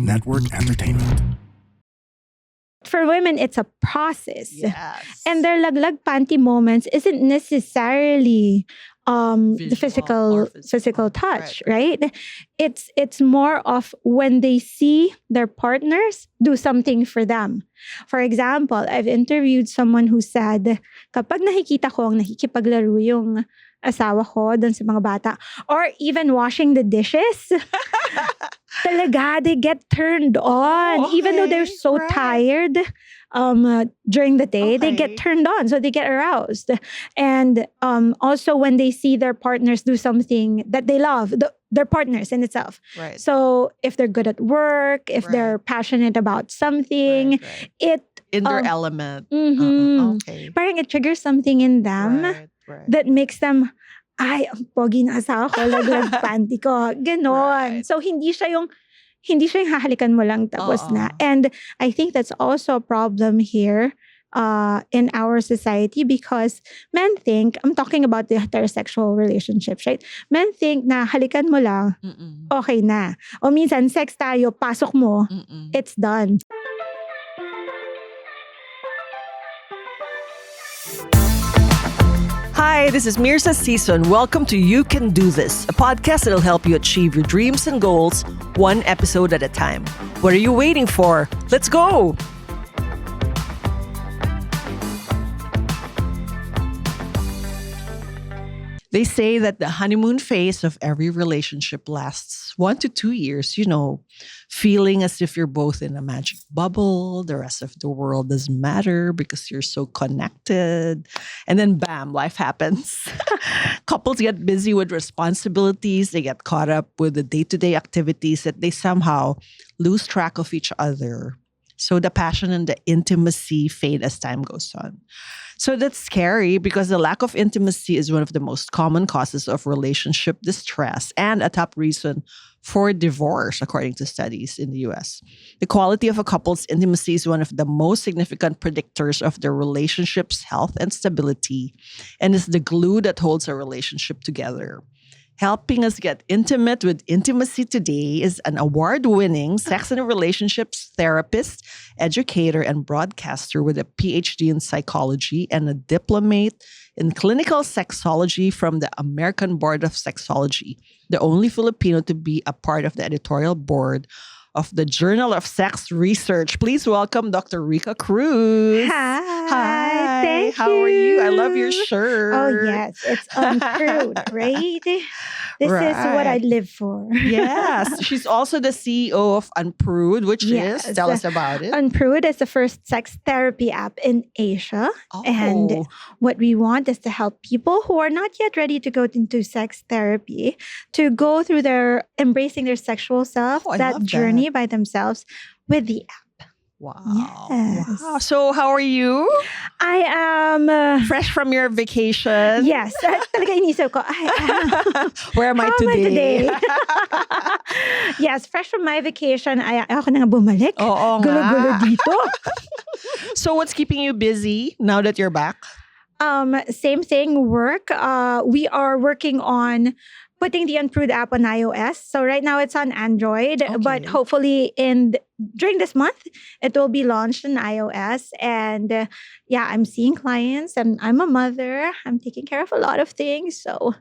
Network Entertainment. For women, it's a process. Yes. And their laglag panty moments isn't necessarily the Visual or physical touch, Right. right? It's more of when they see their partners do something for them. For example, I've interviewed someone who said, kapag nakikita ko ang nakikipaglaro yung asawa ko dun sa mga bata, or even washing the dishes, talaga, they get turned on. Even though they're so right. tired during the day, they get Okay. turned on. So they get aroused. And also when they see their partners do something that they love, their partners in itself. Right. So if they're good at work, if they're passionate about something, Right. it In their um, element. mhm. Okay. parang it triggers something in them Right. that makes them, ay, ang pogi na asawa ko, laglag panty ko. Ganon. Right. So, hindi siya yung hahalikan mo lang tapos na. Oo. And I think that's also a problem here in our society because men think, I'm talking about the heterosexual relationships, right? Men think na halikan mo lang, Mm-mm. okay na. O minsan, sex tayo, pasok mo, Mm-mm. it's done. Hi, this is Mirza Season. Welcome to You Can Do This, a podcast that'll help you achieve your dreams and goals one episode at a time. What are you waiting for? Let's go! They say that the honeymoon phase of every relationship lasts 1 to 2 years, feeling as if you're both in a magic bubble. The rest of the world doesn't matter because you're so connected. And then bam, life happens. Couples get busy with responsibilities. They get caught up with the day-to-day activities that they somehow lose track of each other. So the passion and the intimacy fade as time goes on. So that's scary because the lack of intimacy is one of the most common causes of relationship distress and a top reason for divorce, according to studies in the US. The quality of a couple's intimacy is one of the most significant predictors of their relationship's health and stability, and is the glue that holds a relationship together. Helping us get intimate with intimacy today is an award-winning sex and relationships therapist, educator, and broadcaster with a PhD in psychology and a diplomate in clinical sexology from the American Board of Sexology, the only Filipino to be a part of the editorial board of the Journal of Sex Research. Please welcome Dr. Rica Cruz. Hi. Thank How are you? I love your shirt. Oh, yes. It's uncrude, right? This is what I Right. live for. Yes. She's also the CEO of Unprude, which Yes. is, tell us about it. Unprude is the first sex therapy app in Asia. And Oh. what we want is to help people who are not yet ready to go into sex therapy to go through their embracing their sexual self, Oh, I that love journey by themselves with the app. Wow. Yes. Wow. So how are you? I am... Fresh from your vacation? yes. Talaga inisip ko, Where am I how today? am I today? Yes, fresh from my vacation, ako na nga bumalik. Oo nga. Gulo-gulo dito. So what's keeping you busy now that you're back? Same thing, work. We are working on putting the Unprude app on iOS. So right now it's on Android, but Okay. hopefully during this month it will be launched on iOS. And I'm seeing clients, and I'm a mother. I'm taking care of a lot of things. So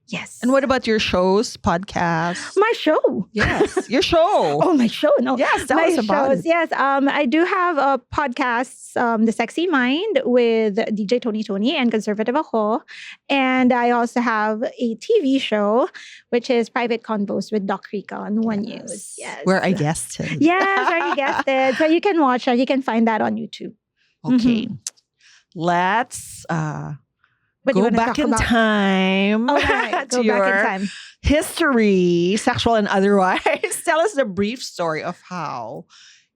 yes. And what about your shows, podcasts? My show? Yes, your show. Oh, my show? No. Yes, tell My us about shows. it. Yes. I do have a podcast, The Sexy Mind with DJ Tony and Conservative Ako. And I also have a TV show, which is Private Convos with Doc Rica on One News. Yes. Where I guested. Yes, where you guessed it. So you can watch that. You can find that on YouTube. Okay. Let's What do you go want to back talk in about? time Okay, to go your back in time. history, sexual and otherwise. Tell us the brief story of how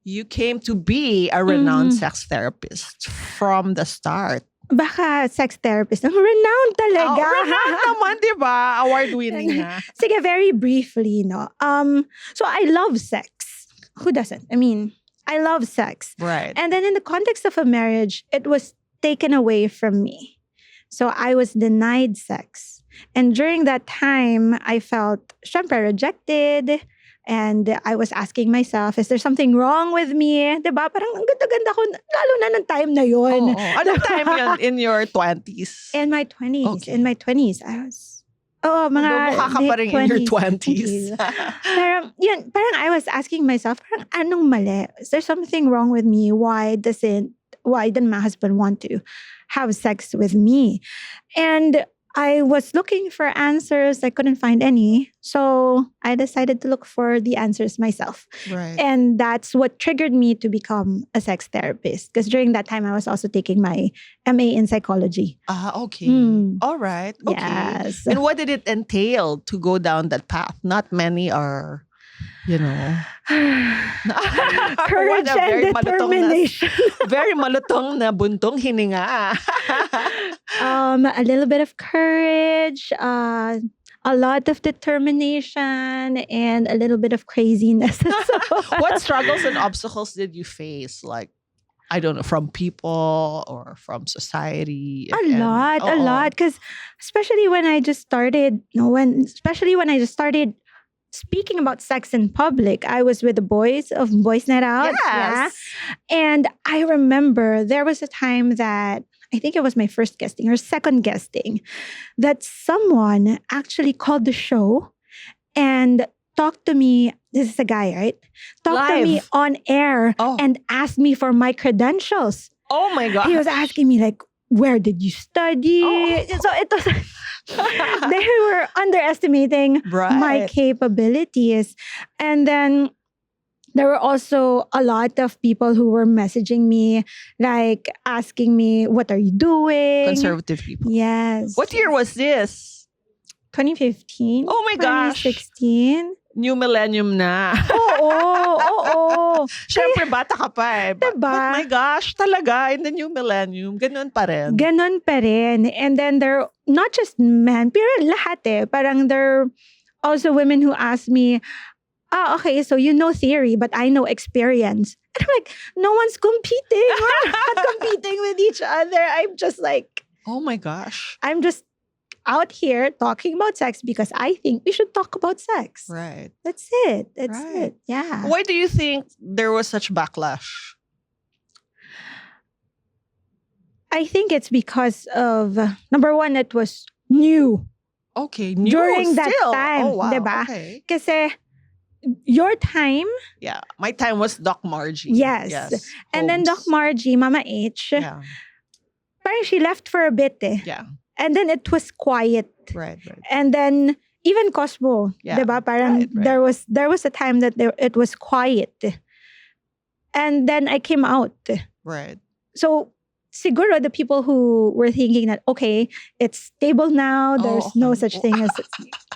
you came to be a renowned sex therapist from the start. Baka sex therapist. Renowned talaga. Renowned naman, di ba? Award-winning na. Sige, very briefly, no. So I love sex. Who doesn't? I mean, I love sex. Right. And then in the context of a marriage, it was taken away from me. So I was denied sex. And during that time, I felt syempre rejected. And I was asking myself, is there something wrong with me? Diba? Parang ang ganda-ganda ko, lalo na ng time na yun. Oo. Anong time yun? In your 20s? In my 20s. Okay. In my 20s. I was, mga Mukha ka pa rin in your 20s. Parang, yun, parang I was asking myself, parang anong mali? Is there something wrong with me? Why didn't my husband want to have sex with me? And I was looking for answers. I couldn't find any. So I decided to look for the answers myself. Right. And that's what triggered me to become a sex therapist. Because during that time, I was also taking my MA in psychology. Okay. Mm. All right. Okay. Yes. And what did it entail to go down that path? Not many are, Courage and determination. Very malutong na buntong hininga. A little bit of courage, a lot of determination, and a little bit of craziness. What struggles and obstacles did you face? Like, I don't know, from people or from society? A lot. Because especially when I just started, speaking about sex in public, I was with the boys of Boys Night Out. Yes. Yeah. And I remember there was a time that I think it was my first guesting or second guesting that someone actually called the show and talked to me. This is a guy, right? Talked to me Live. on air and asked me for my credentials. Oh my God. He was asking me like, where did you study? So it was they were underestimating my capabilities. And then there were also a lot of people who were messaging me, like asking me, what are you doing? Conservative people. Yes. What year was this? 2015. Oh my gosh. 2016. New millennium na. Oo. Siyempre, bata ka pa eh. But Diba? my gosh, talaga, in the new millennium, ganun pa rin. Ganon pa rin. And then there, not just men, pero lahat eh. Parang there are also women who ask me, okay, so you know theory, but I know experience. And I'm like, no one's competing. We're not competing with each other. I'm just like, Oh my gosh. I'm just out here talking about sex because I think we should talk about sex. Right. That's it. That's Right. it. Yeah. Why do you think there was such backlash? I think it's because of, number one, it was new. Okay, new During that still. time, Oh, wow. diba? Okay. Kasi your time, Yeah. My time was Doc Margie. yes. And then Doc Holmes. Margie, Mama H, Yeah. parang she left for a bit eh. Yeah. And then it was quiet. Right. And then even Cosmo, Yeah. diba? Parang Right. there was a time that it was quiet. And then I came out. Right. So siguro the people who were thinking that, okay, it's stable now. There's no such thing as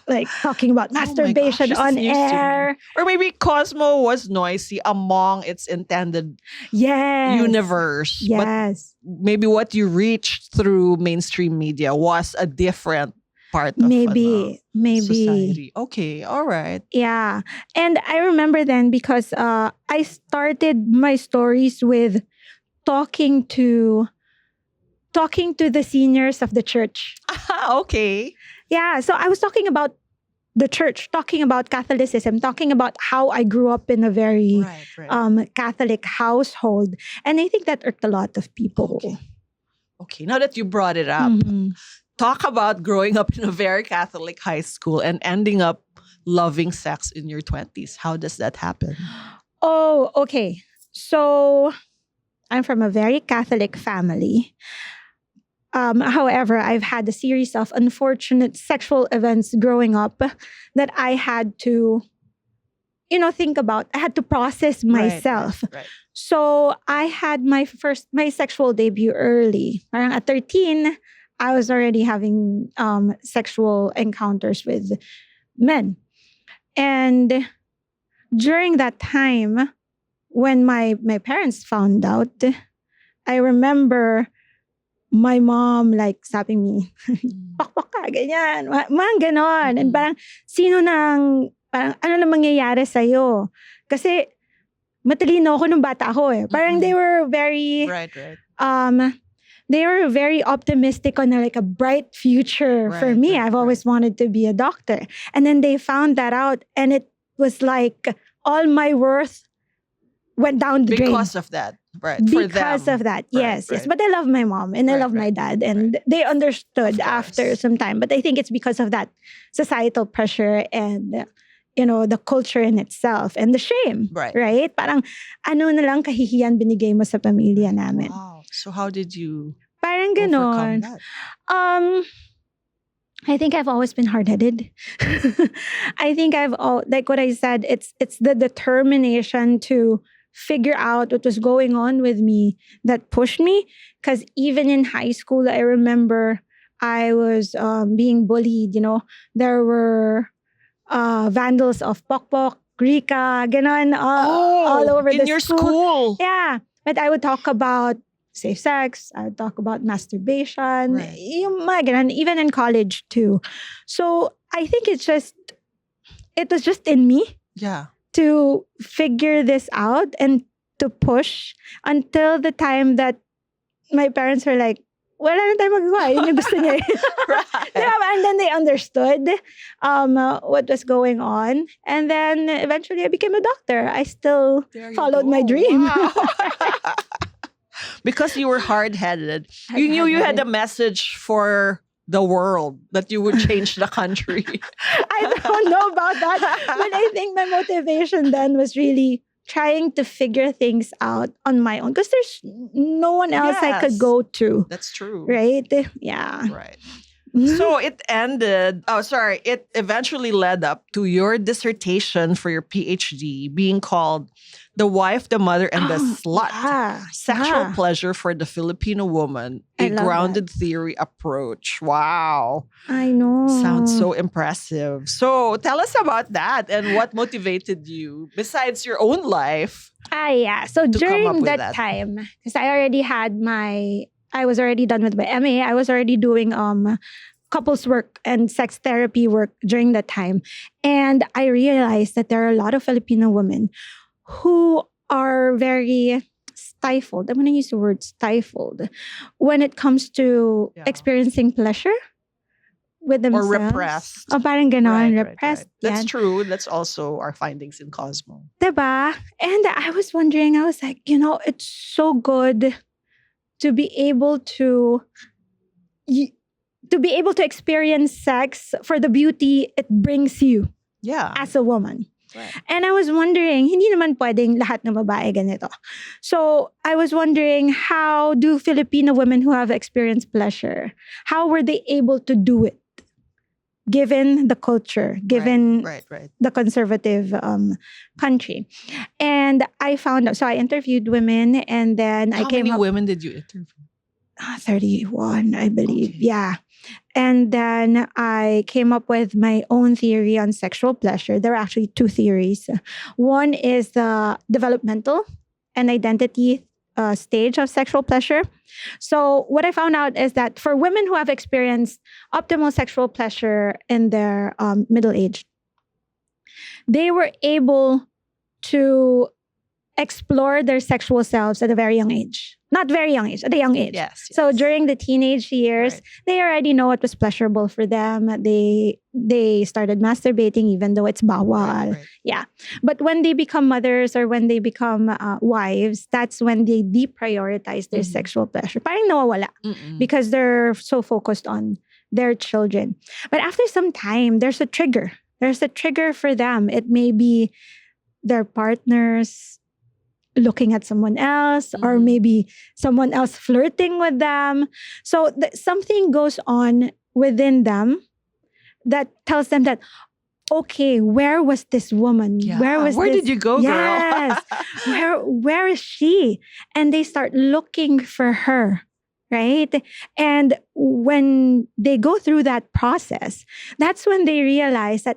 like talking about masturbation this is on news to me. air. Or maybe Cosmo was noisy among its intended Yes. universe. But Yes. maybe what you reached through mainstream media was a different part of Maybe. society. Okay, all right. Yeah. And I remember then because I started my stories with talking to the seniors of the church. Okay. Yeah. So I was talking about the church, talking about Catholicism, talking about how I grew up in a very Right. Catholic household. And I think that irked a lot of people. Okay. Now that you brought it up, Mhm. talk about growing up in a very Catholic high school and ending up loving sex in your 20s. How does that happen? Oh, okay. So I'm from a very Catholic family. However, I've had a series of unfortunate sexual events growing up that I had to, think about. I had to process myself. Right. So I had my sexual debut early. Parang at 13, I was already having sexual encounters with men. And during that time, when my parents found out, I remember my mom like sapping me, pakpak ka, ganyan, mga ganon. And parang, ano na mangyayari sa'yo? Kasi matalino ako nung bata ako eh. Parang they were very, Right. they were very optimistic on a bright future for me. I've always wanted to be a doctor. And then they found that out and it was like all my worth went down the drain. Because of that, right? For Because them. of that, Right, yes, yes. right. But I love my mom and I Right, love my right, dad, and they understood Of after course. some time. But I think it's because of that societal pressure and the culture in itself and the shame, Right. right? Parang ano na lang kahihiyan binigay mo sa pamilya namin. Wow. So how did you Parang overcome ganon. that? I think I've always been hard-headed. I think like what I said, it's the determination to figure out what was going on with me that pushed me. Because even in high school, I remember I was being bullied. There were vandals of Pokpok, Rica, ganon, all over in the your school. school. Yeah, but I would talk about safe sex. I would talk about masturbation. Right. Yung mga ganon, even in college too. So I think it was just in me Yeah. to figure this out and to push until the time that my parents were like, wala na tayo magagawa. Yun yung gusto niya. Right. And then they understood what was going on. And then eventually I became a doctor. I still There you followed my go. dream. Wow. Because you were hard-headed. You knew you had a message for the world that you would change the country. I don't know about that. But I think my motivation then was really trying to figure things out on my own. Because there's no one else I could Yes. go to. That's true. Right? Yeah. Right. So it eventually led up to your dissertation for your PhD being called The Wife, the Mother, and the Slut. Yeah. Sexual Yeah. pleasure for the Filipino woman, I a love grounded theory approach. Wow. I know. Sounds so impressive. So tell us about that and what motivated you besides your own life. Yeah. So to come up during with that that. time, because I was already done with my MA. I was already doing couples work and sex therapy work during that time. And I realized that there are a lot of Filipino women who are very stifled. I'm going to use the word stifled when it comes to Yeah. experiencing pleasure with Or themselves. repressed. O parang ganon, repressed. That's yan. true. That's also our findings in Cosmo. Diba? And I was wondering, I was like, it's so good to be able to experience sex for the beauty it brings you Yeah. as a woman. Right. And I was wondering, hindi naman pwedeng lahat ng babae ganito. So I was wondering, how do Filipino women who have experienced pleasure, how were they able to do it? Given the culture, given Right. the conservative country. And I found out, so I interviewed women and then I How came many up women did you interview? 31, I believe. Okay. Yeah. And then I came up with my own theory on sexual pleasure. There are actually two theories. One is the developmental and identity stage of sexual pleasure. So what I found out is that for women who have experienced optimal sexual pleasure in their middle age, they were able to explore their sexual selves at a very young age. Not very young age, at a young age. Yes. So during the teenage years, Right. they already know what was pleasurable for them. They started masturbating even though it's bawal. Right. But when they become mothers or when they become wives, that's when they deprioritize their Mhm. sexual pleasure. Parang nawawala Mm-mm. because they're so focused on their children. But after some time, there's a trigger. There's a trigger for them. It may be their partners looking at someone else, or Mhm. maybe someone else flirting with them. So something goes on within them that tells them that, okay, where was this woman? Yeah. Where did you go, Yes. girl? where is she? And they start looking for her, right? And when they go through that process, that's when they realize that,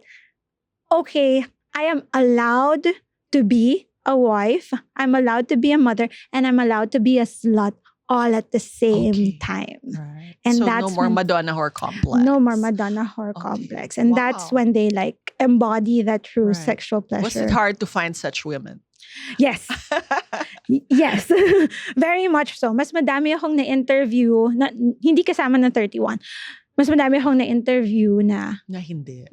okay, I am allowed to be a wife, I'm allowed to be a mother, and I'm allowed to be a slut all at the same Okay. time. Right. And so that's no more when- Madonna whore complex. No more Madonna whore Okay. complex. And that's Wow. when they embody that true Right. sexual pleasure. Was it hard to find such women? Yes. Yes. Very much so. Mas madami akong na-interview, hindi kasama ng 31. mas madami akong na-interview na Na hindi.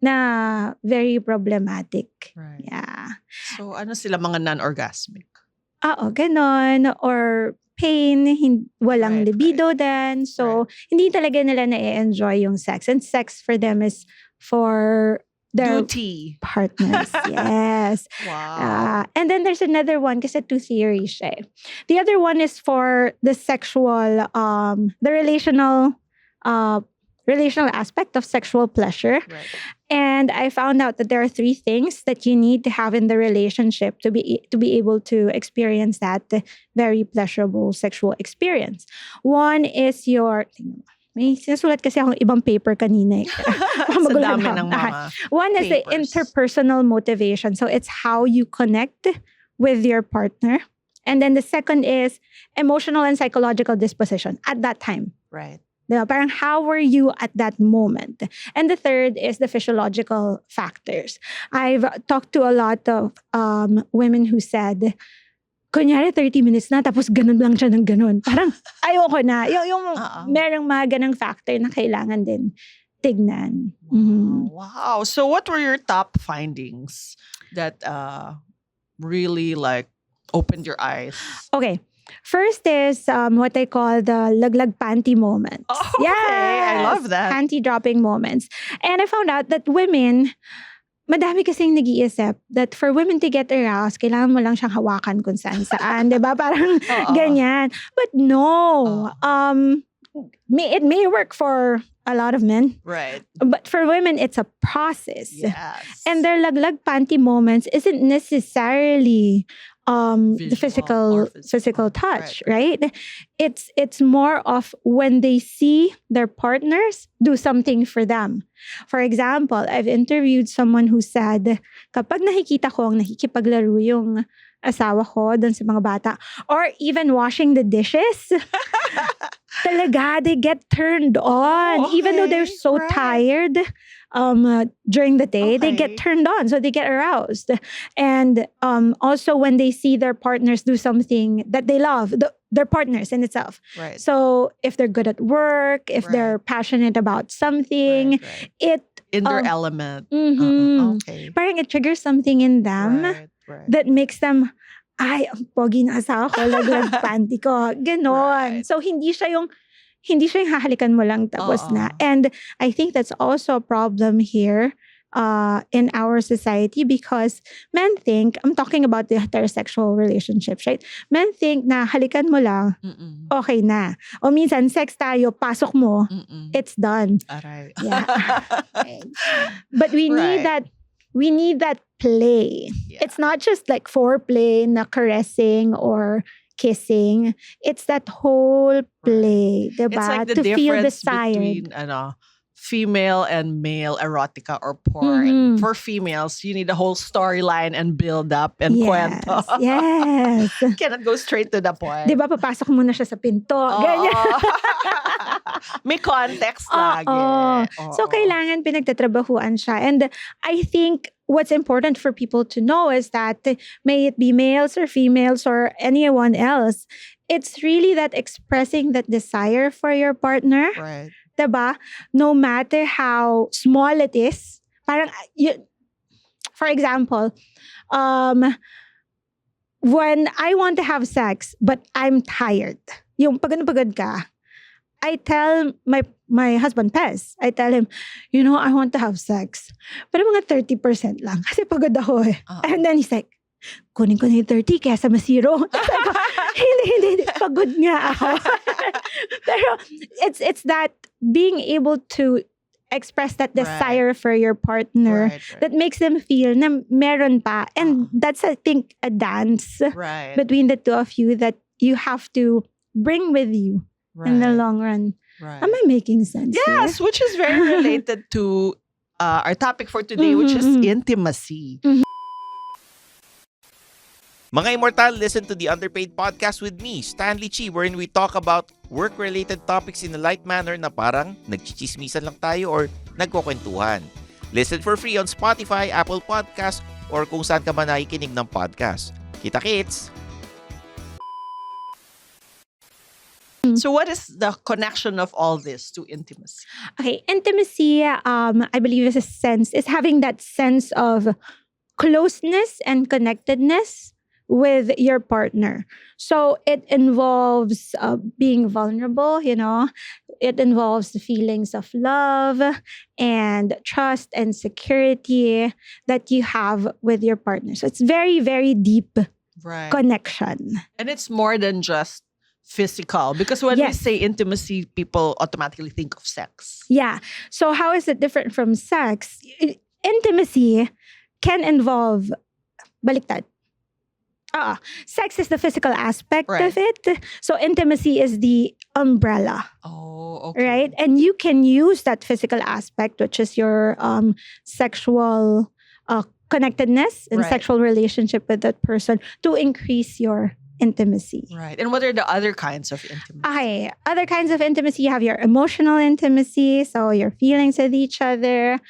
na very problematic. Right. Yeah. So, ano sila mga non-orgasmic? Oo, ganon. Or pain, walang Right, libido din. So, hindi talaga nila na-enjoy yung sex. And sex for them is for their Duty. partners. Yes. Wow. And then there's another one kasi two theories siya. The other one is for the sexual, the relational aspect of sexual pleasure. Right. And I found out that there are three things that you need to have in the relationship to be able to experience that very pleasurable sexual experience. One is your... May sinusulat kasi akong ibang paper kanina. Sa dami ng mga One is the papers. interpersonal motivation. So it's how you connect with your partner. And then the second is emotional and psychological disposition at that time. Right. Diba? Parang how were you at that moment? And the third is the physiological factors. I've talked to a lot of women who said, kunyari 30 minutes na, tapos ganun lang siya ng ganun. Parang ayoko na. Yung merong mga ganang factor na kailangan din tignan. Wow. So what were your top findings that really like opened your eyes? Okay. First is what I call the laglag panty moments. Oh, okay. I love that. Panty dropping moments. And I found out that women, madami kasing nag-iisip that for women to get aroused, kailangan mo lang siyang hawakan kung saan. Diba? Parang ganyan. But no. It may work for a lot of men. Right. But for women, it's a process. Yes. And their laglag panty moments isn't necessarily the physical touch, right? It's more of when they see their partners do something for them. For example, I've interviewed someone who said, kapag nakikita ko ang nakikipaglaro yung asawa ko dun sa mga bata, or even washing the dishes, talaga, they get turned on. Even though they're so tired during the day, they get turned on. So they get aroused. And also when they see their partners do something that they love, their partners in itself. Right. So if they're good at work, if they're passionate about something, it... in their element. Okay. Parang it triggers something in them that makes them, ay, ang pogi na asawa ko, laglag panty ko. Ganon. So hindi siya yung hahalikan mo lang tapos na. And I think that's also a problem here in our society because men think, I'm talking about the heterosexual relationships, right? Men think na halikan mo lang, okay na. O minsan, sex tayo, pasok mo, it's done. Aray. Yeah. But we need that play. Yeah. It's not just like foreplay, na caressing or kissing. It's that whole play, diba? It's like the to feel difference desired. between female and male erotica or porn. For females, you need a whole storyline and build up and kwento. Yes. Cannot go straight to the point. Diba, papasok muna siya sa pinto. Ganyan. May context lagi. So, kailangan pinagtatrabahuan siya. And I think what's important for people to know is that may it be males or females or anyone else, it's really that expressing that desire for your partner. Right. Diba? No matter how small it is. Parang, for example, when I want to have sex, but I'm tired, yung pagod ka, I tell my husband, Pez, I tell him, I want to have sex. Pero mga 30% lang. Kasi pagod ako eh. And then he's like, kunin ko na yung 30 kesa masiro. Hindi. Pagod nga ako. Pero it's that being able to express that desire for your partner that makes them feel na meron pa. And that's, I think, a dance between the two of you that you have to bring with you in the long run. Am I making sense? Yes, here? Which is very related to our topic for today, which is intimacy. Mga Immortal, listen to the Underpaid Podcast with me, Stanley Chi, wherein we talk about work-related topics in a light manner na parang nagchichismisan lang tayo or nagkukwentuhan. Listen for free on Spotify, Apple Podcast, or kung saan ka man nakikinig ng podcast. Kita-kits! So what is the connection of all this to intimacy? Okay, intimacy, I believe is having that sense of closeness and connectedness with your partner. So it involves being vulnerable, it involves the feelings of love and trust and security that you have with your partner. So it's very, very deep Right. connection. And it's more than just physical, because when we Yes. say intimacy, people automatically think of sex. Yeah. So how is it different from sex? Intimacy can involve baliktad. Sex is the physical aspect Right. of it. So intimacy is the umbrella, Oh, okay. right? And you can use that physical aspect, which is your sexual connectedness and Right. sexual relationship with that person, to increase your intimacy. Right. And what are the other kinds of intimacy? Okay. Other kinds of intimacy, you have your emotional intimacy, so your feelings with each other,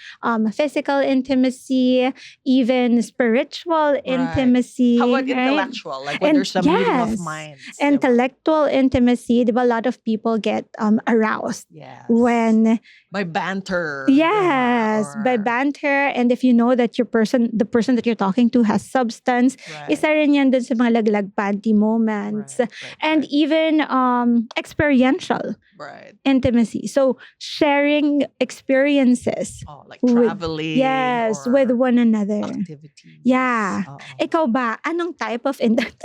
physical intimacy, even spiritual intimacy. How about right? intellectual? Like when And there's a meeting of yes, minds. Intellectual intimacy, a lot of people get aroused Yes. when By banter. yes, by banter, and if you know that the person that you're talking to has substance, Right. isa rin yan dun sa mga laglag panty moments. Right, And even experiential right. intimacy. So sharing experiences. Oh, like with- traveling. Yes, or with one another. activities. Yeah. Oo. Ikaw ba, anong type of Ako, anong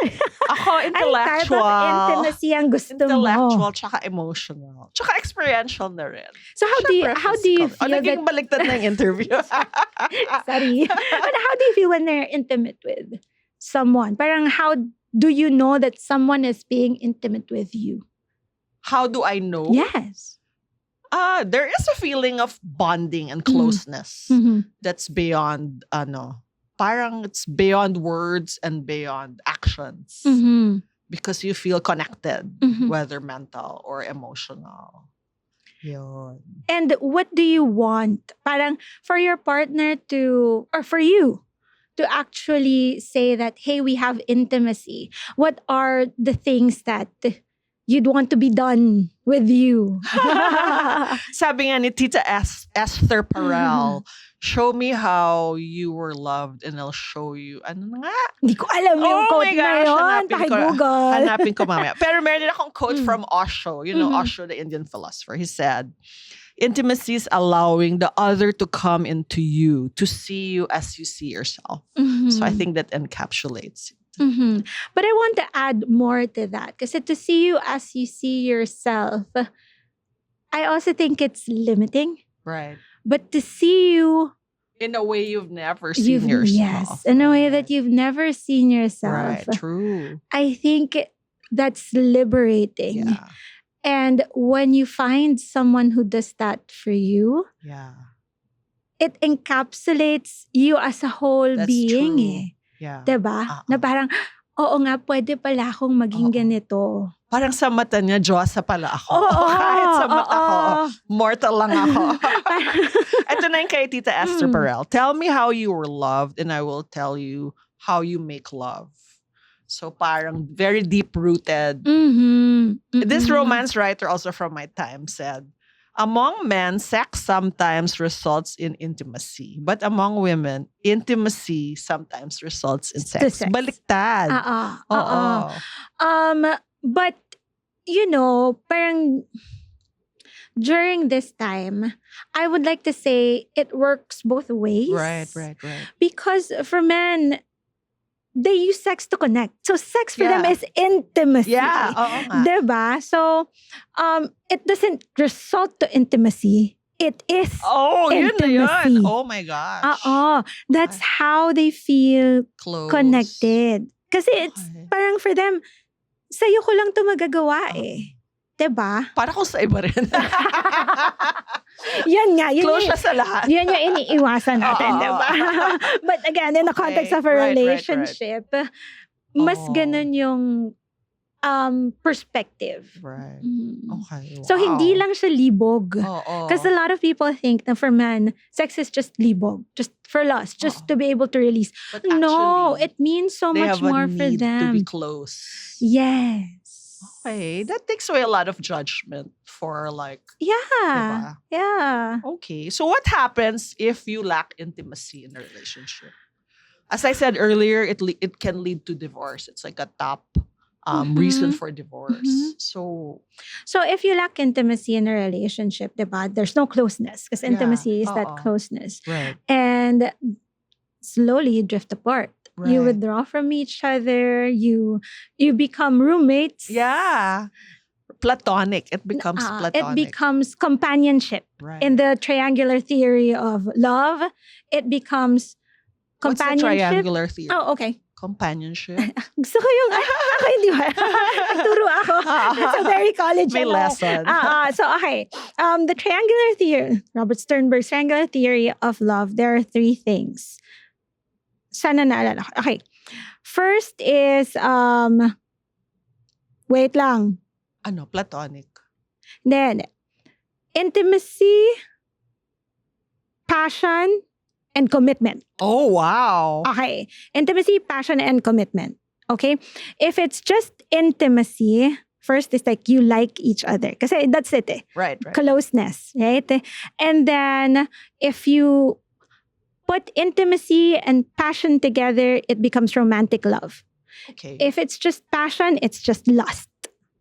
type intellectual. of intimacy ang gusto Intellectual, mo? tsaka emotional. Tsaka experiential na rin. So how do you Physical. feel that naging baliktad na yung interview. sorry. But how do you feel when they're intimate with someone? Parang how do you know that someone is being intimate with you? How do I know? Yes. There is a feeling of bonding and closeness Mhm. that's beyond, parang it's beyond words and beyond actions. Mhm. Because you feel connected, Mhm. whether mental or emotional. Yun. And what do you want? Parang for your partner to, or for you to actually say that, hey, we have intimacy. What are the things that you'd want to be done with you? Sabi nga ni Tita Esther Perel, show me how you were loved and I'll show you. Ano na nga? Hindi ko alam yung Oh quote my na gosh, yun. hanapin ko. Google. Hanapin ko mamaya. Pero meron din akong quote Mm. from Osho. You know, Mhm. Osho, the Indian philosopher. He said, intimacy is allowing the other to come into you, to see you as you see yourself. So I think that encapsulates it. Mhm. But I want to add more to that. Kasi to see you as you see yourself, I also think it's limiting. Right. But to see you, In a way you've never seen yourself. yes, in a way that you've never seen yourself, Right, true. I think that's liberating. Yeah. And when you find someone who does that for you, Yeah. it encapsulates you as a whole That's being. true. Eh. Yeah. Diba? Na parang, oo nga, pwede pala akong maging Oo. ganito. Parang sa mata niya, Diyosa pala ako. Oo, Kahit sa mata ko, oo. mortal lang ako. Parang- Ito na yung kay Tita Esther Mm. Perel. Tell me how you were loved and I will tell you how you make love. So parang very deep-rooted. Mhm. This Mhm. romance writer also from my time said, among men, sex sometimes results in intimacy. But among women, intimacy sometimes results in To sex. sex. Baliktad. Oo. Oo. But, parang during this time, I would like to say it works both ways. Right. Because for men, they use sex to connect. So sex for them Yeah. is intimacy. Yeah, oo nga. Diba? So, it doesn't result to intimacy. It is Oh, yun na intimacy. yun. Oh my gosh. That's how they feel Close. connected. Kasi it's Okay. parang for them, sa'yo ko lang to magagawa eh. Diba? Para kung sa iba rin. Yan nga. Yun Close yung, siya sa lahat. yun yung iniiwasan natin, Oo. diba? But again, in the context Okay. of a Right. relationship, mas Oo. ganun yung perspective. Right. Mm. Okay. So, wow. hindi lang siya libog. Oo. Because a lot of people think that for men, sex is just libog, just for lust, just to be able to release. But No, actually, it means so they much have a more for need to be them. close. Yes. Okay, that takes away a lot of judgment for like, Yeah. diba? Yeah. Okay, so what happens if you lack intimacy in a relationship? As I said earlier, it can lead to divorce. It's like a top reason Mhm. for divorce. Mhm. So So if you lack intimacy in a relationship, diba, there's no closeness because yeah, intimacy is that closeness. right, And slowly you drift apart. You right. withdraw from each other. You become roommates. Yeah, platonic. It becomes It platonic. becomes companionship. Right. In the triangular theory of love, it becomes What's the companionship. triangular theory? Oh, okay. Companionship. Gusto ko yung, ako hindi ba? Nagturo ako. That's a very college. May lesson. So, okay. The triangular theory, Robert Sternberg's triangular theory of love, there are three things. Sana naalala ko. Okay. First is, wait lang. Ano, platonic. Then, intimacy, passion, and commitment. Oh, wow. Okay. Intimacy, passion, and commitment. Okay. If it's just intimacy, first is like you like each other. Kasi that's it. Right. Closeness. Right? And then if you put intimacy and passion together, it becomes romantic love. Okay. If it's just passion, it's just lust.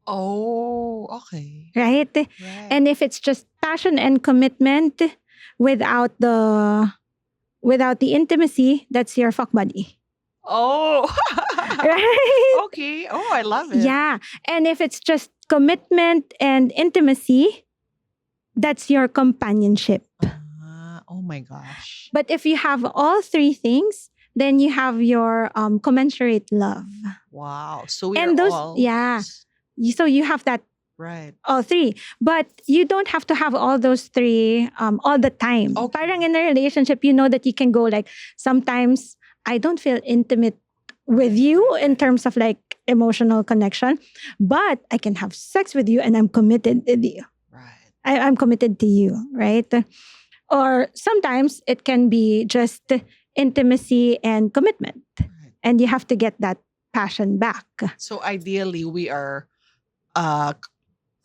Oh, okay. Right? Right. And if it's just passion and commitment without the intimacy, that's your fuck buddy. Oh. Right? Okay. Oh, I love it. Yeah. And if it's just commitment and intimacy, that's your companionship. Oh my gosh. But if you have all three things, then you have your commensurate love. Wow. So we're And those, all... yeah. So you have that, Right. all three. But you don't have to have all those three all the time. Okay. Parang in a relationship, you know that you can go like, sometimes I don't feel intimate with you in terms of like emotional connection, but I can have sex with you and I'm committed with you. Right. I'm committed to you, right? Or sometimes it can be just intimacy and commitment. Right. And you have to get that passion back. So ideally, we are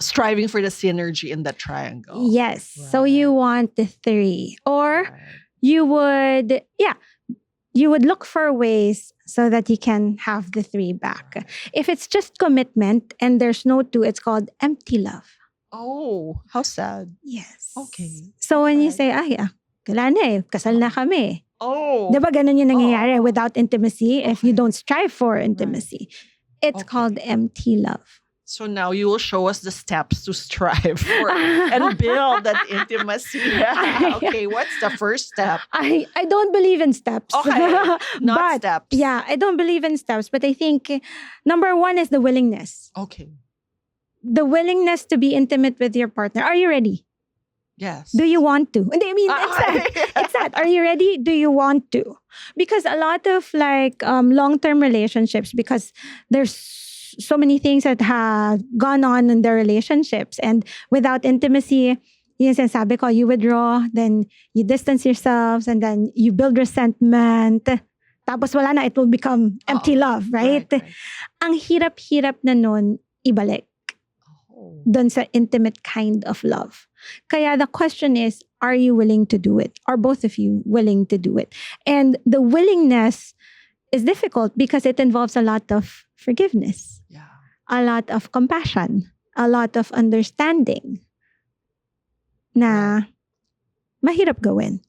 striving for the synergy in that triangle. Yes. So you want the three. Or Right. you would look for ways so that you can have the three back. Right. If it's just commitment and there's no two, it's called empty love. Oh, how sad. Yes. Okay. So when you Right. say, wala na eh, kasal na kami. Oh. Diba ganun yung nangyayari Oh. without intimacy if you Okay. don't strive for intimacy. It's Okay. called empty love. So now you will show us the steps to strive for and build that intimacy. Okay, what's the first step? I don't believe in steps. Okay, not but, steps. Yeah, I don't believe in steps. But I think number one is the willingness. Okay. The willingness to be intimate with your partner. Are you ready? Yes. Do you want to? I mean, it's that. Are you ready? Do you want to? Because a lot of like long-term relationships, because there's so many things that have gone on in their relationships, and without intimacy, yung sinasabi ko, you withdraw, then you distance yourselves, and then you build resentment. Tapos wala na, it will become empty love, right? Ang hirap-hirap na nun, ibalik dun sa intimate kind of love. Kaya the question is, are you willing to do it? Are both of you willing to do it? And the willingness is difficult because it involves a lot of forgiveness, a lot of compassion, a lot of understanding na mahirap gawin.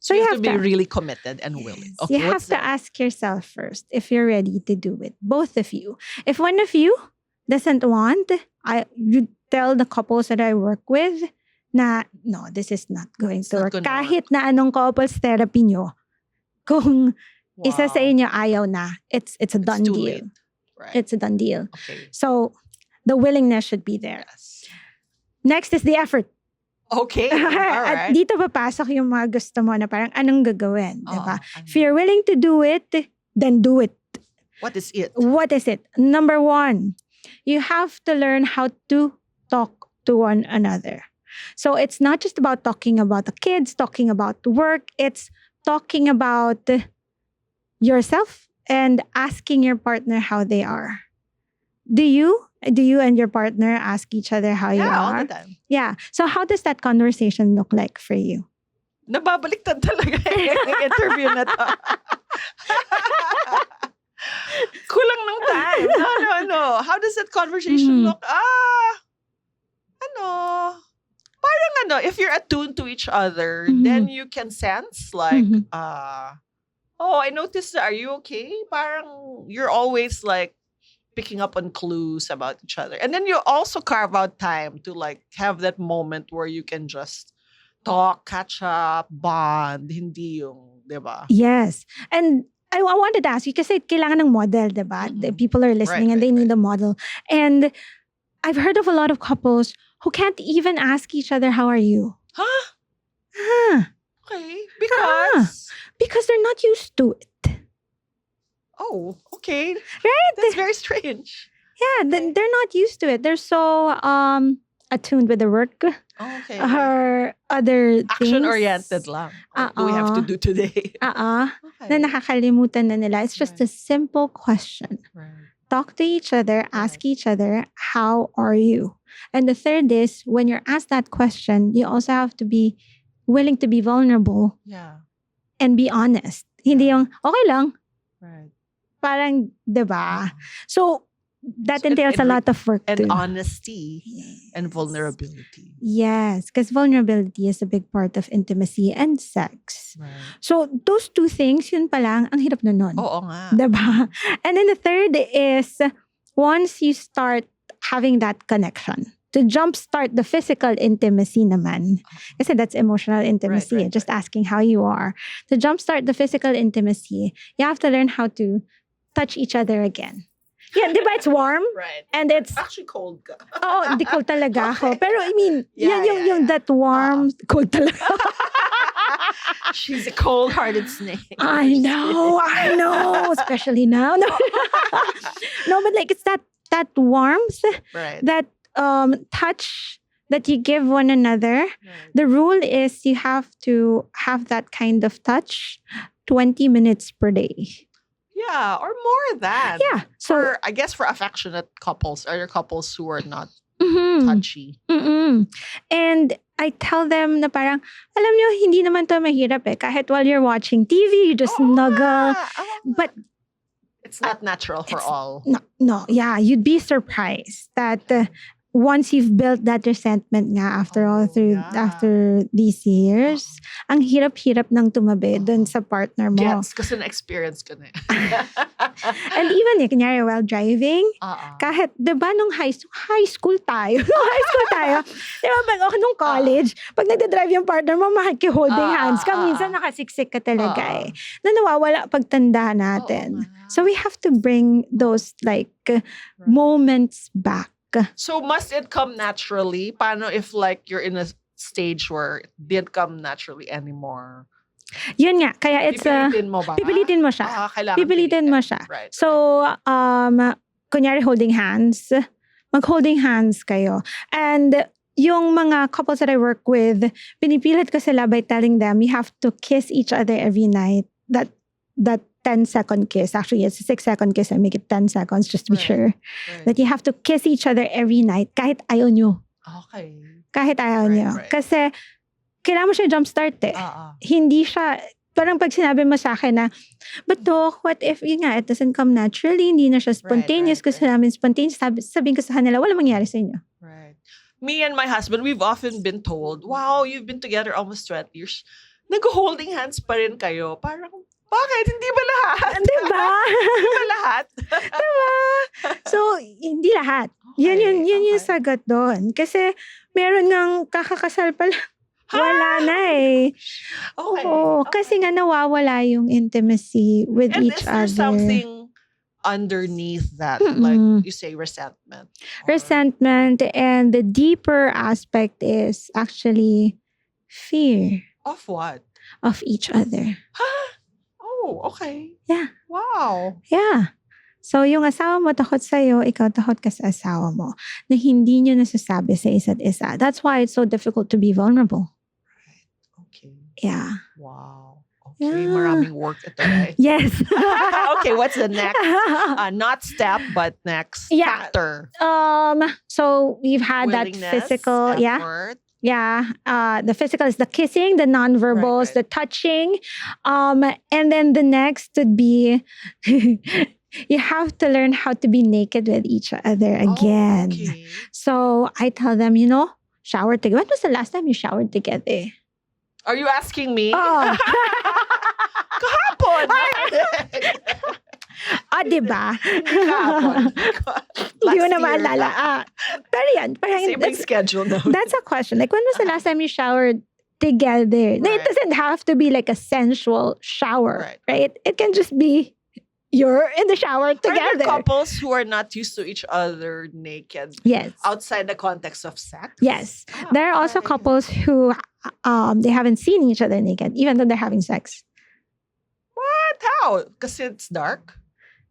So you have to be really committed and willing. Okay, you have to ask yourself first if you're ready to do it. Both of you. If one of you doesn't want, you tell the couples that I work with na, no, this is not going to work. Kahit na anong couples therapy nyo, kung isa sa inyo ayaw na, it's a done deal. Late. Right. It's a done deal. Okay. So, the willingness should be there. Yes. Next is the effort. Okay. All right. At dito papasok yung mga gusto mo na parang anong gagawin. Diba? If you're willing to do it, then do it. What is it? What is it? Number one, you have to learn how to talk to one another. So it's not just about talking about the kids, talking about work. It's talking about yourself and asking your partner how they are. do you and your partner ask each other how you Yeah, all are? the time. Yeah. So how does that conversation look like for you? Nababaliktad talaga yung interview na to. Kulang ng time. No. How does that conversation look? Parang if you're attuned to each other, then you can sense like, I noticed that. Are you okay? Parang you're always like picking up on clues about each other. And then you also carve out time to like have that moment where you can just talk, catch up, bond, hindi yung, di ba? Yes. And I wanted to ask you kasi kailangan ng model, di ba? The people are listening and they need a model. And I've heard of a lot of couples who can't even ask each other, how are you? Huh? Okay. Because they're not used to it. Oh, okay. Right? That's very strange. Yeah, they're not used to it. They're so attuned with the work Okay. or other things. Action-oriented lang. What do we have to do today? Na Okay. nakakalimutan na nila. It's just a simple question. Right. Talk to each other, ask each other, how are you? And the third is, when you're asked that question, you also have to be willing to be vulnerable Yeah. and be honest. Hindi yung, okay lang. Right. Parang, diba? So, that So entails a lot of work And too. honesty and vulnerability. Yes, because vulnerability is a big part of intimacy and sex. Right. So, those two things, yun pa lang, ang hirap na nun. Oo nga. Diba? And then the third is, once you start having that connection, to jumpstart the physical intimacy naman, kasi that's emotional intimacy, Right, just asking how you are. To jumpstart the physical intimacy, you have to learn how to touch each other again. Yeah, di ba? It's warm. Right. And it's, Actually cold ka. oh, hindi cold talaga ako. Pero I mean, Yeah, yung that warm, cold talaga. She's a cold-hearted snake. I know, especially now. No, no, but like it's that warmth, Right. that touch that you give one another. Right. The rule is you have to have that kind of touch 20 minutes per day. Yeah, or more than. Yeah. So, I guess for affectionate couples, or couples who are not mhm. touchy. And I tell them na parang, alam nyo, hindi naman to mahirap eh. Kahit while you're watching TV, you just snuggle. But it's not natural for all. no, yeah, you'd be surprised that once you've built that resentment nga after these years, ang hirap-hirap ng tumabi dun sa partner mo. Yes, kasi na-experience ko na. And even kunyari while driving, Uh-uh. kahit, di ba nung high school tayo, di ba nung college, pag nagdadrive yung partner mo, makikiholding hands ka, minsan nakasiksik ka talaga eh. Na nawawala pagtanda natin. So we have to bring those like moments back. So must it come naturally? Paano if like you're in a stage where it didn't come naturally anymore? Yun nga, kaya it's Pipilitin mo ba? pipilitin mo siya. Kailangan Pipilitin mo siya. Right. So, kunyari holding hands, mag-holding hands kayo. And yung mga couples that I work with, pinipilit ko sila by telling them, you have to kiss each other every night. That 10-second kiss. Actually, it's a 6-second kiss. I make it 10 seconds just to be sure. Right. That you have to kiss each other every night kahit ayaw nyo. Okay. Kahit ayaw nyo. Right. Kasi, kailangan mo siya jumpstart eh. Hindi siya, parang pag sinabi mo sa akin na, but Doc, what if, yun nga, it doesn't come naturally, hindi na siya spontaneous, kasi namin spontaneous, sabihin ko sa kanila, wala mangyari sa inyo. Right. Me and my husband, we've often been told, wow, you've been together almost 20 years. Nag-holding hands pa rin kayo. Parang, bakit? Hindi ba lahat? Diba? Hindi ba lahat? Diba? So, hindi lahat. Yun yung sagot doon. Kasi, meron ngang kakakasal pala. Wala na eh. Okay. Oo, kasi nga nawawala yung intimacy with And each is there other. something underneath that? Like you say, resentment? Resentment, and the deeper aspect is actually fear Of what? of each other. Oh, okay. Yeah. Wow. Yeah. So, yung asawa mo takot sa'yo, ikaw takot ka sa asawa mo, na hindi nyo nasasabi sa isa't isa. That's why it's so difficult to be vulnerable. Okay. Yeah. Wow. Okay. Okay, Yeah. maraming work ito, right? Yes. Okay, what's the next? Not step, but next Yeah. factor. So we've had that Willingness, physical, effort. yeah. The physical is the kissing, the nonverbals, Right. the touching. And then the next would be you have to learn how to be naked with each other again. Oh, okay. So I tell them, shower together. When was the last time you showered together? Are you asking me? Oh. Kahapon! Diba? Hindi kahapon. Hindi mo Last na year. maalala. Pero yan, parang Same that's, schedule now. that's a question. Like, when was the last time you showered together? It Right. doesn't have to be like a sensual shower, Right. right? It can just be you're in the shower Are there together. couples who are not used to each other naked Yes. outside the context of sex? Yes. There are also okay. couples who they haven't seen each other naked, even though they're having sex. What? How? Kasi it's dark?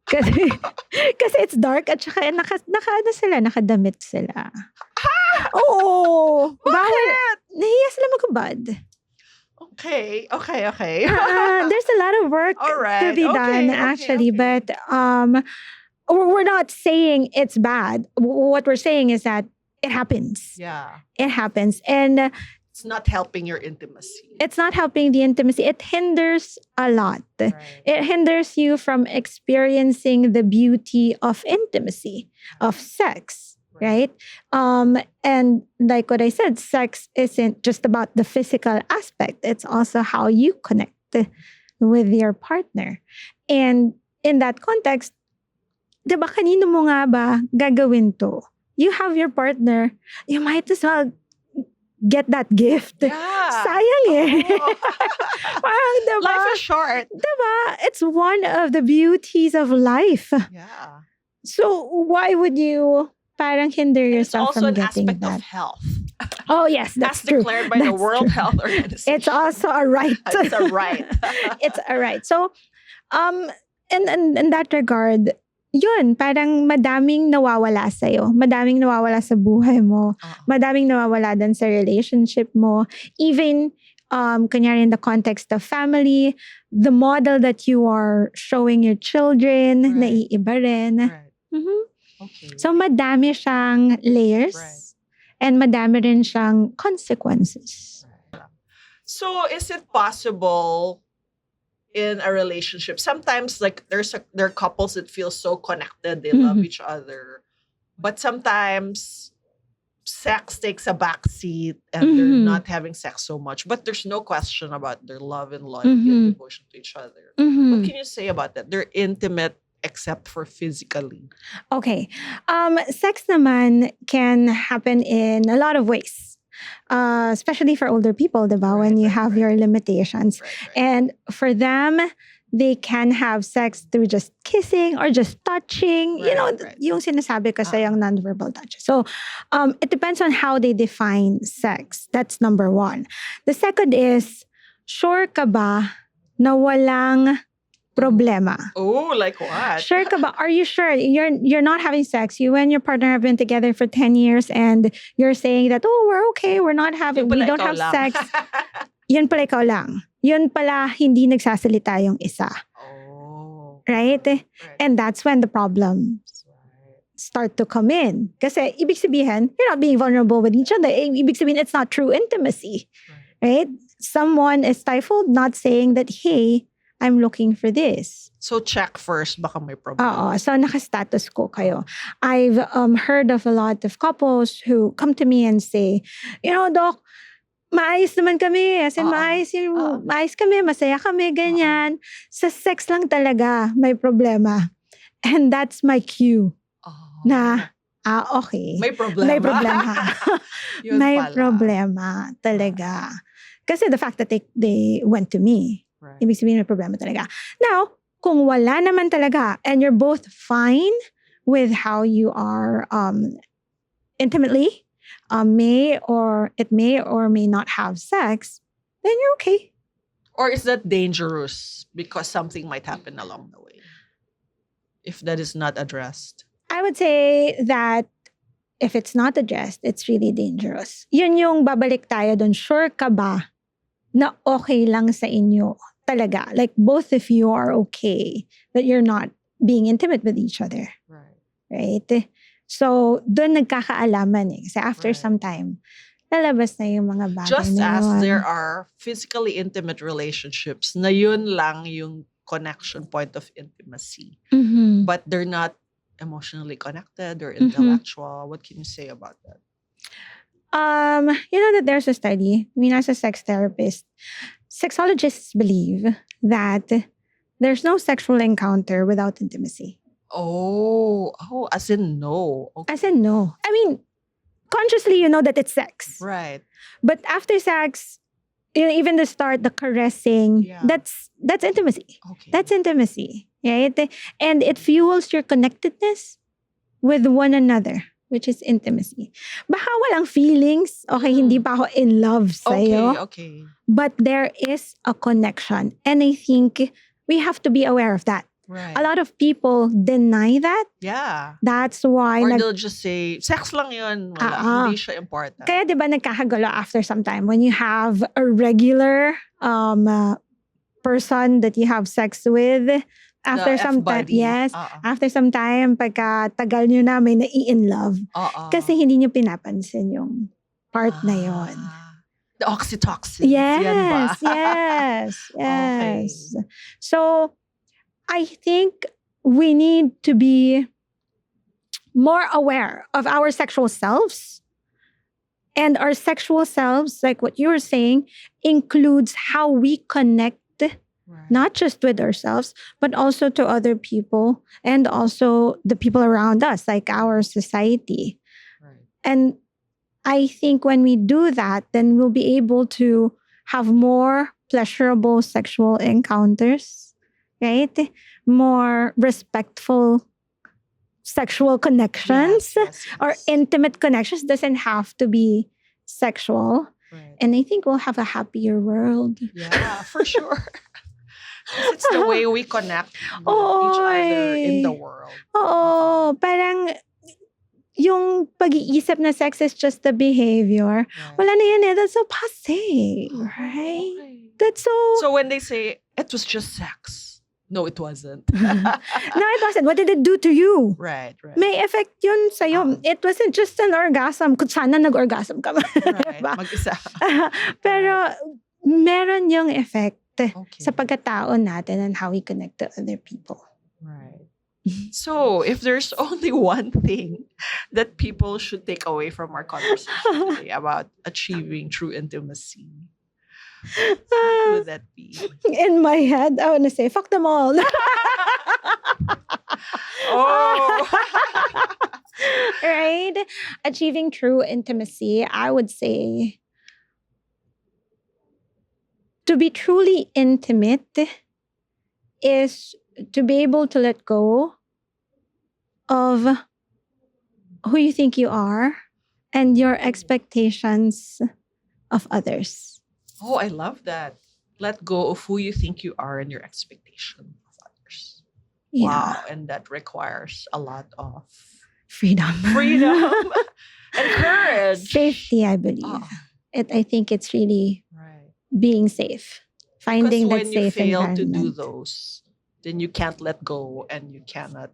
Kasi it's dark at saka nakadamit sila. Oo. Bawal. Nahiya sila magkabad. Okay. There's a lot of work All right. to be done, actually. But we're not saying it's bad. What we're saying is that it happens. Yeah. It happens. And It's not helping your intimacy. it's not helping the intimacy. It hinders a lot. Right. It hinders you from experiencing the beauty of intimacy, of sex, right? And like what I said, sex isn't just about the physical aspect. It's also how you connect with your partner. And in that context, diba kanino mo nga ba gagawin to? You have your partner, you might as well get that gift. Yeah. Sayang eh. Oh. Parang diba? Life is short. Diba? It's one of the beauties of life. Yeah. So why would you parang hinder And it's yourself also from an getting aspect that? of health. Oh yes, that's As true. declared by the That's World true. Health Organization. It's also a right. It's a right. It's a right. So, in that regard, yun, parang madaming nawawala sa'yo. Madaming nawawala sa buhay mo. Madaming nawawala din sa relationship mo. Even, kunyari in the context of family, the model that you are showing your children, Right. naiiba rin. Right. Mhm. Okay. So, madami siyang layers. Right. And madami rin siyang consequences. So is it possible in a relationship? Sometimes like there are couples that feel so connected, they love Mhm. each other. But sometimes sex takes a back seat and they're Mhm. not having sex so much. But there's no question about their love and loyalty and Mhm. devotion to each other. Mhm. What can you say about that? They're intimate except for physically. Okay. Sex naman can happen in a lot of ways. Especially for older people, diba? When Right, you right, have right. your limitations. Right. And for them, they can have sex through just kissing or just touching. You know, Right. yung sinasabi ko sa yung nonverbal touch. So, it depends on how they define sex. That's number one. The second is, sure ka ba na walang problema? Oh, like what? Sure ka ba? Are you sure you're not having sex? You and your partner have been together for 10 years and you're saying that, oh, we're okay, we're not having, Yung we pala don't ikaw have lang. sex. Yun pala ikaw lang. Yun pala hindi nagsasalita yung isa. Oh. Right? Right. And that's when the problems Right. start to come in. Kasi ibig sabihin, you're not being vulnerable with each other. Ibig sabihin, it's not true intimacy. Right? Someone is stifled, not saying that, hey, I'm looking for this. So check first, baka may problem. Oo. So, naka-status quo kayo. I've heard of a lot of couples who come to me and say, Doc, maayos naman kami. As in, maayos kami, masaya kami, ganyan. Sa sex lang talaga may problema. And that's my cue na, okay. May problema. May problema. Yun May pala. problema talaga. Kasi the fact that they went to me, Right. ibig sabihin may problema talaga. Now, kung wala naman talaga and you're both fine with how you are intimately, may or may not have sex, then you're okay. Or is that dangerous because something might happen along the way? If that is not addressed. I would say that if it's not addressed, it's really dangerous. Yun yung babalik tayo dun. Sure ka ba na okay lang sa inyo talaga. Like both of you are okay that you're not being intimate with each other. Right. Right? So, doon nagkakaalaman eh. Kasi after Right. some time, lalabas na yung mga bagay Just na as yun. there are physically intimate relationships na yun lang yung connection point of intimacy. Mhm. But they're not emotionally connected or Mhm. intellectual. What can you say about that? You know that there's a study. I mean, as a sex therapist, sexologists believe that there's no sexual encounter without intimacy. Oh, as in no. Okay. As in, no. I mean, consciously, you know that it's sex. Right. But after sex, even the start, the caressing, Yeah. that's intimacy. Okay. That's intimacy, right? And it fuels your connectedness with one another, which is intimacy. Baka walang feelings, okay, hindi pa ako in love sa'yo, Okay. but there is a connection. And I think we have to be aware of that. Right. A lot of people deny that. Yeah. That's why Or they'll just say, sex lang yun. Wala. Hindi siya important. kaya 'di ba nagkakagulo after some time when you have a regular person that you have sex with after The some time. F-buddy. Yes. After some time, pagka tagal nyo na may nai-in love. Kasi hindi nyo pinapansin yung part na yon. The oxytocin. Yan ba? Yes. Okay. So, I think we need to be more aware of our sexual selves. And our sexual selves, like what you were saying, includes how we connect, Right. not just with ourselves, but also to other people and also the people around us, like our society. Right. And I think when we do that, then we'll be able to have more pleasurable sexual encounters, right? More respectful sexual connections Yes. or intimate connections. Doesn't have to be sexual. Right. And I think we'll have a happier world. Yeah, for sure. 'Cause it's the way we connect with each other in the world. Oo, parang yung pag-iisip na sex is just the behavior. Right. Wala na yan eh. That's so passé, right? Okay. That's so... So when they say, it was just sex. No, it wasn't. No, it wasn't. What did it do to you? Right. May effect yun sa'yo. It wasn't just an orgasm. Kung sana nag-orgasm ka. Right. Diba? Mag-isa. Pero meron yung effect Okay. sa pagkatao natin and how we connect to other people. Right. So, if there's only one thing that people should take away from our conversation today about achieving true intimacy, what would that be? In my head, I want to say, fuck them all. Oh! Right? Achieving true intimacy, I would say, to be truly intimate is to be able to let go of who you think you are and your expectations of others. Oh, I love that. Let go of who you think you are and your expectation of others. Yeah. Wow. And that requires a lot of Freedom. and courage. Safety, I believe. Oh, I think it's really right. being safe. Finding Because that when you safe fail to environment. do those, then you can't let go and you cannot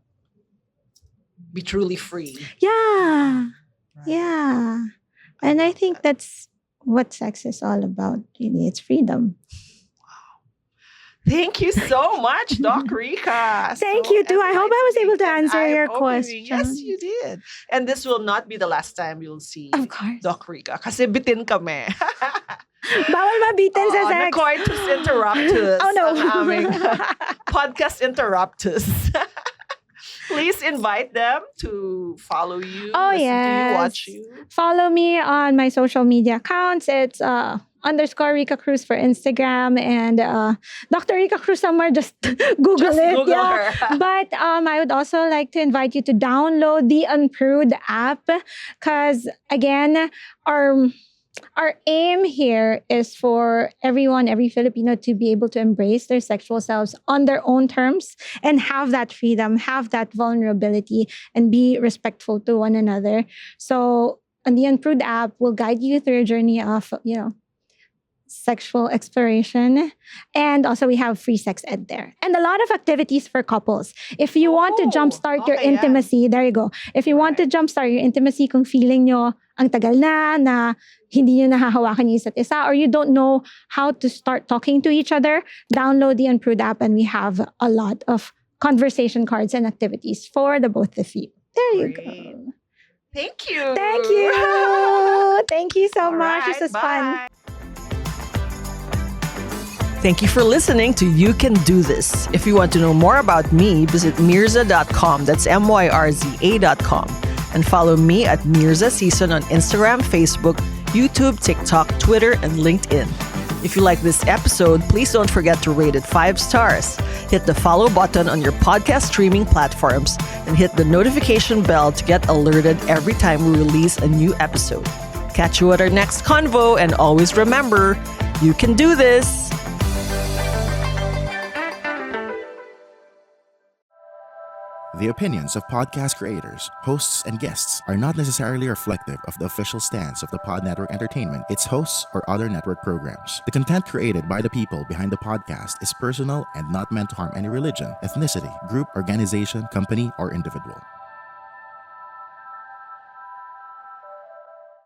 be truly free. Yeah. Right. Yeah. And I love think that. that's what sex is all about. Really, it's freedom. Thank you so much, Doc Rica. Thank So you too. I hope I was able to enlightening and answer your eye-opening. Yes, question. you did. And this will not be the last time you'll see Of course. Doc Rica. Kasi bitin kami. Bawal mabitin sa sex. Na-coitus interruptus. Oh no. Ang aming podcast interruptus. Please invite them to follow you, Oh, listen to you, yes. watch you. Follow me on my social media accounts. It's underscore Rica Cruz for Instagram and Dr. Rica Cruz somewhere. Just Google Just it. Google Yeah. her. But I would also like to invite you to download the Unprude app because again, our aim here is for everyone, every Filipino to be able to embrace their sexual selves on their own terms and have that freedom, have that vulnerability, and be respectful to one another. So, on the Unprude app will guide you through a journey of, sexual exploration. And also we have free sex ed there. And a lot of activities for couples. If you want to jumpstart your okay, yeah. intimacy, there you go. If you want to jumpstart your intimacy kung feeling nyo ang tagal na hindi nyo nahahawakan yung isa't isa, or you don't know how to start talking to each other, download the Unprude app and we have a lot of conversation cards and activities for the both of you. There you Great. go. Thank you. Thank you. Thank you so All much. right, This was fun. bye. Thank you for listening to You Can Do This. If you want to know more about me, visit mirza.com. That's MYRZA.com. And follow me at Mirza Season on Instagram, Facebook, YouTube, TikTok, Twitter, and LinkedIn. If you like this episode, please don't forget to rate it 5 stars. Hit the follow button on your podcast streaming platforms and hit the notification bell to get alerted every time we release a new episode. Catch you at our next convo, and always remember, you can do this. The opinions of podcast creators, hosts, and guests are not necessarily reflective of the official stance of the Pod Network Entertainment, its hosts, or other network programs. The content created by the people behind the podcast is personal and not meant to harm any religion, ethnicity, group, organization, company, or individual.